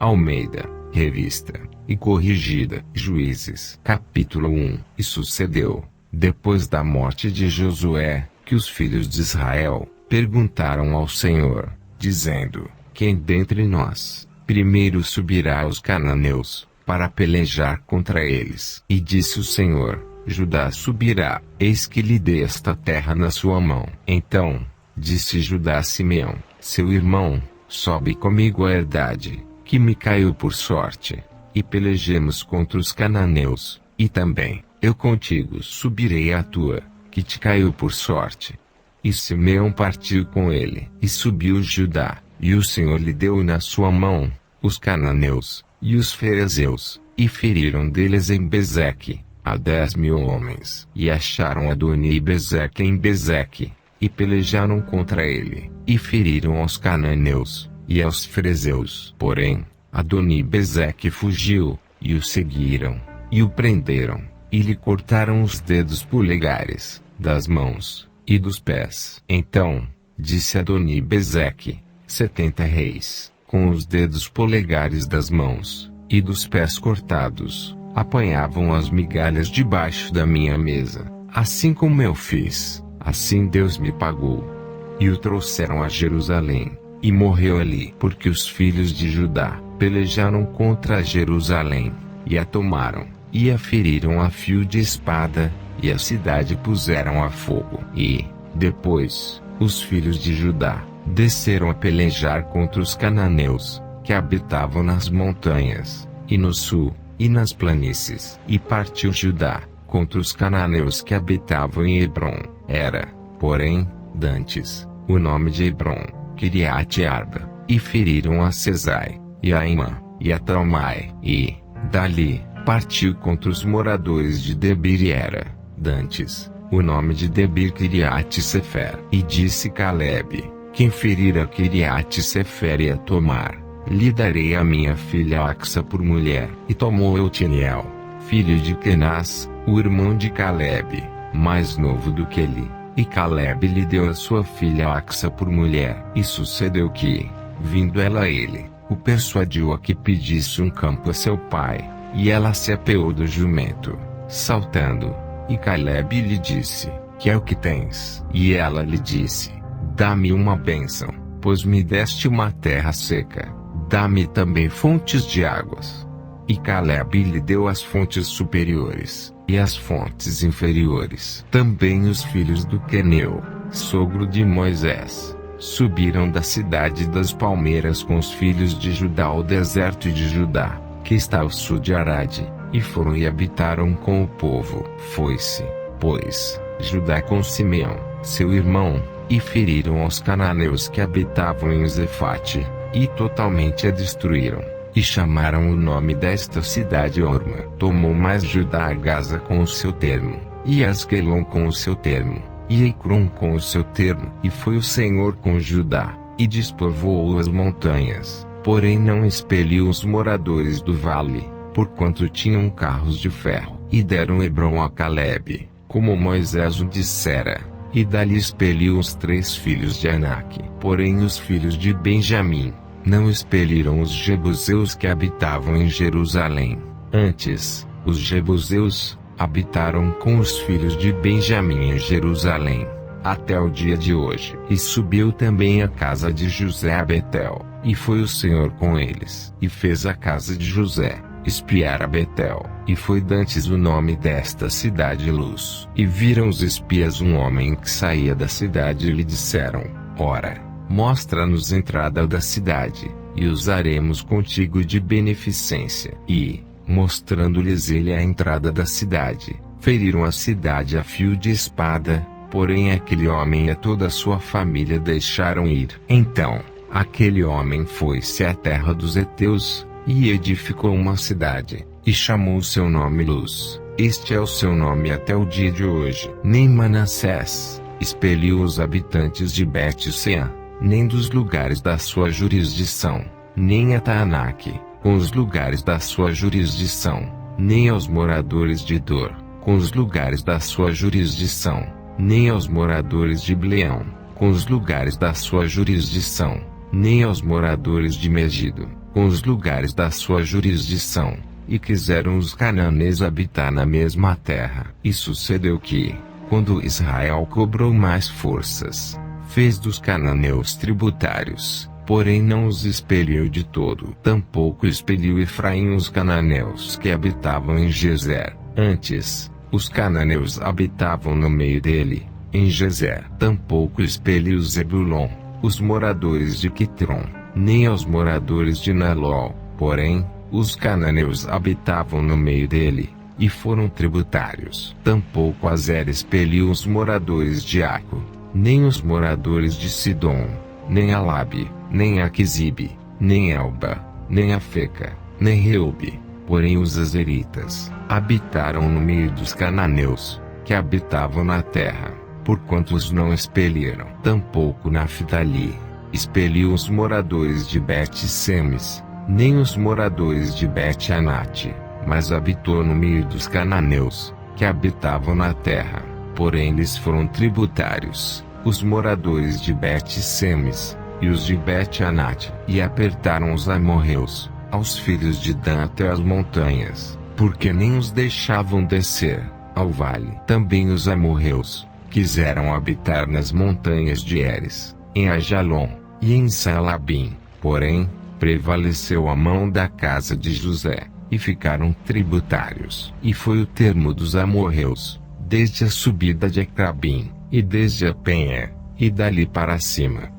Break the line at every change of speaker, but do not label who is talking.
Almeida, Revista e Corrigida. Juízes, capítulo 1. E sucedeu, depois da morte de Josué, que os filhos de Israel perguntaram ao Senhor, dizendo: quem dentre nós primeiro subirá aos cananeus, para pelejar contra eles? E disse o Senhor: Judá subirá, eis que lhe dei esta terra na sua mão. Então disse Judá a Simeão, seu irmão: sobe comigo a herdade, que me caiu por sorte, e pelejemos contra os cananeus, e também eu contigo subirei a tua, que te caiu por sorte. E Simeão partiu com ele, e subiu Judá, e o Senhor lhe deu na sua mão os cananeus e os ferezeus, e feriram deles em Bezeque a 10.000 homens, e acharam Adoni e Bezeque em Bezeque, e pelejaram contra ele, e feriram aos cananeus e aos ferezeus. Porém Adoni e Bezeque fugiu, e o seguiram, e o prenderam, e lhe cortaram os dedos polegares das mãos e dos pés. Então disse Adoni e Bezeque: 70 reis, com os dedos polegares das mãos e dos pés cortados, apanhavam as migalhas debaixo da minha mesa. Assim como eu fiz, assim Deus me pagou. E o trouxeram a Jerusalém, e morreu ali, porque os filhos de Judá pelejaram contra Jerusalém, e a tomaram, e a feriram a fio de espada, e a cidade puseram a fogo. E, depois, os filhos de Judá desceram a pelejar contra os cananeus, que habitavam nas montanhas, e no sul, e nas planícies. E partiu Judá contra os cananeus que habitavam em Hebrom. Era, porém, dantes o nome de Hebrom Quiriate Arba, e feriram a Sesai, e a Imã, e a Talmai, e, dali, partiu contra os moradores de Debir, e era, dantes o nome de Debir Quiriate Sefer. E disse Calebe: quem ferir a Quiriate Sefer e a tomar, lhe darei a minha filha Axa por mulher. E tomou Eutiniel, filho de Kenaz, o irmão de Calebe, mais novo do que ele, e Calebe lhe deu a sua filha Axa por mulher. E sucedeu que, vindo ela a ele, o persuadiu a que pedisse um campo a seu pai, e ela se apeou do jumento, saltando. E Calebe lhe disse: que é o que tens? E ela lhe disse: dá-me uma bênção, pois me deste uma terra seca, dá-me também fontes de águas. E Calebe lhe deu as fontes superiores, e as fontes inferiores. Também os filhos do Queneu, sogro de Moisés, subiram da cidade das palmeiras com os filhos de Judá ao deserto de Judá, que está ao sul de Arade, e foram e habitaram com o povo. Foi-se, pois, Judá com Simeão, seu irmão, e feriram aos cananeus que habitavam em Zefate, e totalmente a destruíram, e chamaram o nome desta cidade Orma. Tomou mais Judá a Gaza com o seu termo, e Asquelon com o seu termo, e Ecrom com o seu termo. E foi o Senhor com Judá, e despovoou as montanhas, porém não expeliu os moradores do vale, porquanto tinham carros de ferro. E deram Hebrom a Calebe, como Moisés o dissera, e dali expeliu os 3 filhos de Anak. Porém os filhos de Benjamim não expeliram os jebuseus que habitavam em Jerusalém. Antes, os jebuseus habitaram com os filhos de Benjamim em Jerusalém, até o dia de hoje. E subiu também a casa de José a Betel, e foi o Senhor com eles. E fez a casa de José espiar a Betel, e foi dantes o nome desta cidade Luz. E viram os espias um homem que saía da cidade e lhe disseram: ora, mostra-nos a entrada da cidade, e usaremos contigo de beneficência. E, mostrando-lhes ele a entrada da cidade, feriram a cidade a fio de espada, porém aquele homem e a toda a sua família deixaram ir. Então, aquele homem foi-se à terra dos heteus, e edificou uma cidade, e chamou o seu nome Luz. Este é o seu nome até o dia de hoje. Nem Manassés expeliu os habitantes de Bet-Sean, nem dos lugares da sua jurisdição, nem a Taanaque, com os lugares da sua jurisdição, nem aos moradores de Dor, com os lugares da sua jurisdição, nem aos moradores de Bleão, com os lugares da sua jurisdição, nem aos moradores de Megido, com os lugares da sua jurisdição, e quiseram os cananeus habitar na mesma terra. E sucedeu que, quando Israel cobrou mais forças, fez dos cananeus tributários, porém não os expeliu de todo. Tampouco expeliu Efraim os cananeus que habitavam em Gezer. Antes, os cananeus habitavam no meio dele, em Gezer. Tampouco expeliu Zebulon, os moradores de Quitron, nem aos moradores de Nalol. Porém, os cananeus habitavam no meio dele, e foram tributários. Tampouco Azer expeliu os moradores de Aco, nem os moradores de Sidom, nem Alabe, nem Aquisibe, nem Elba, nem Afeca, nem Reube. Porém os azeritas habitaram no meio dos cananeus, que habitavam na terra, porquanto os não expeliram. Tampouco Naphtali expeliu os moradores de Bet-Semes, nem os moradores de Bet-Anate, mas habitou no meio dos cananeus, que habitavam na terra, porém eles foram tributários, os moradores de Bet-Semes, e os de Bet-Anate, e apertaram os amorreus, aos filhos de Dan até as montanhas, porque nem os deixavam descer ao vale. Também os amorreus quiseram habitar nas montanhas de Eres, em Ajalon, e em Saalabim, porém, prevaleceu a mão da casa de José, e ficaram tributários. E foi o termo dos amorreus, desde a subida de Ecrabim, e desde a penha, e dali para cima,